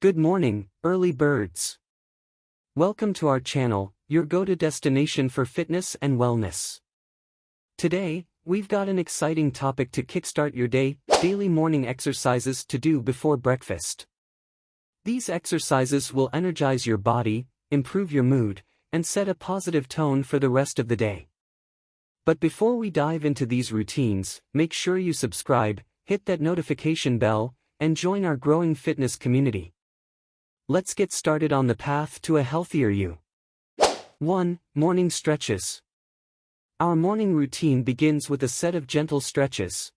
Good morning, early birds. Welcome to our channel, your go-to destination for fitness and wellness. Today, we've got an exciting topic to kickstart your day: daily morning exercises to do before breakfast. These exercises will energize your body, improve your mood, and set a positive tone for the rest of the day. But before we dive into these routines, make sure you subscribe, hit that notification bell, and join our growing fitness community. Let's get started on the path to a healthier you. 1. Morning stretches. Our morning routine begins with a set of gentle stretches.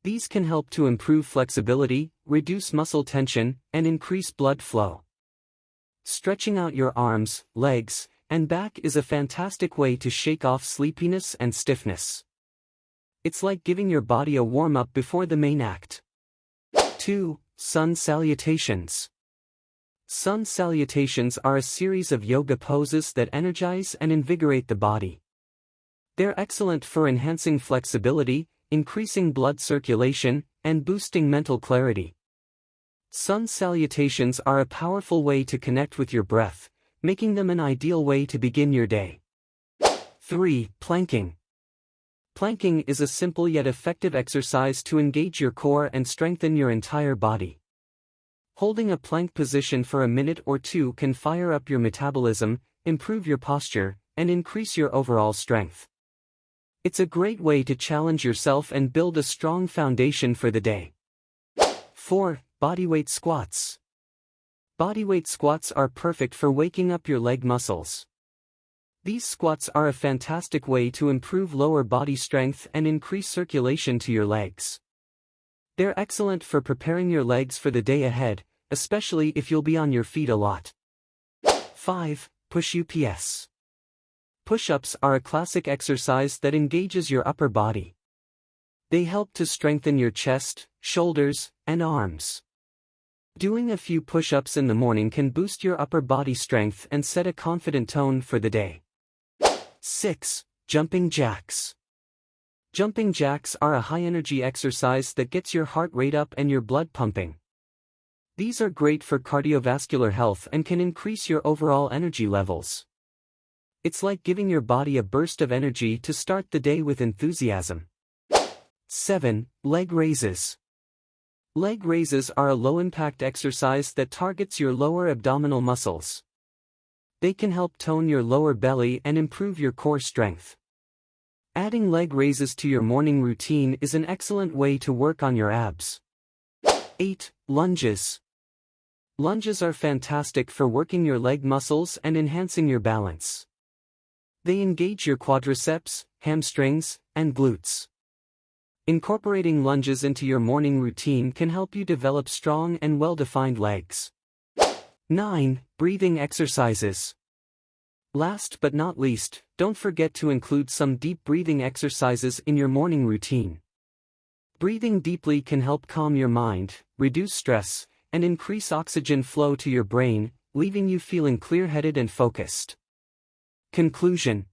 These can help to improve flexibility, reduce muscle tension, and increase blood flow. Stretching out your arms, legs, and back is a fantastic way to shake off sleepiness and stiffness. It's like giving your body a warm-up before the main act. 2. Sun salutations. Sun salutations are a series of yoga poses that energize and invigorate the body. They're excellent for enhancing flexibility, increasing blood circulation, and boosting mental clarity. Sun salutations are a powerful way to connect with your breath, making them an ideal way to begin your day. 3. Planking. Planking is a simple yet effective exercise to engage your core and strengthen your entire body. Holding a plank position for a minute or two can fire up your metabolism, improve your posture, and increase your overall strength. It's a great way to challenge yourself and build a strong foundation for the day. 4. Bodyweight squats. Bodyweight squats are perfect for waking up your leg muscles. These squats are a fantastic way to improve lower body strength and increase circulation to your legs. They're excellent for preparing your legs for the day ahead, especially if you'll be on your feet a lot. 5. Pushups. Push-ups are a classic exercise that engages your upper body. They help to strengthen your chest, shoulders, and arms. Doing a few push-ups in the morning can boost your upper body strength and set a confident tone for the day. 6. Jumping jacks. Jumping jacks are a high-energy exercise that gets your heart rate up and your blood pumping. These are great for cardiovascular health and can increase your overall energy levels. It's like giving your body a burst of energy to start the day with enthusiasm. 7. Leg raises. Leg raises are a low-impact exercise that targets your lower abdominal muscles. They can help tone your lower belly and improve your core strength. Adding leg raises to your morning routine is an excellent way to work on your abs. 8. Lunges. Lunges are fantastic for working your leg muscles and enhancing your balance. They engage your quadriceps, hamstrings, and glutes. Incorporating lunges into your morning routine can help you develop strong and well-defined legs. 9. Breathing exercises. Last but not least, don't forget to include some deep breathing exercises in your morning routine. Breathing deeply can help calm your mind, reduce stress, and increase oxygen flow to your brain, leaving you feeling clear-headed and focused. Conclusion.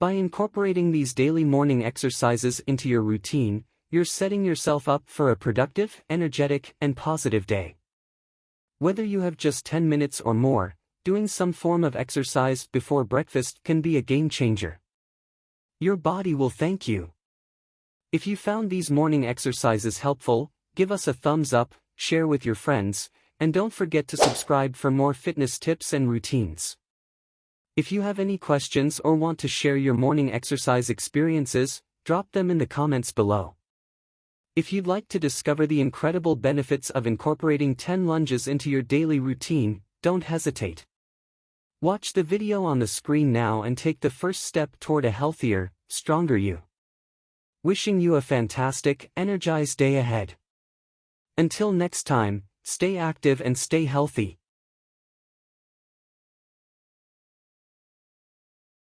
By incorporating these daily morning exercises into your routine, you're setting yourself up for a productive, energetic, and positive day. Whether you have just 10 minutes or more, doing some form of exercise before breakfast can be a game changer. Your body will thank you. If you found these morning exercises helpful, give us a thumbs up, share with your friends, and don't forget to subscribe for more fitness tips and routines. If you have any questions or want to share your morning exercise experiences, drop them in the comments below. If you'd like to discover the incredible benefits of incorporating 10 lunges into your daily routine, don't hesitate. Watch the video on the screen now and take the first step toward a healthier, stronger you. Wishing you a fantastic, energized day ahead. Until next time, stay active and stay healthy.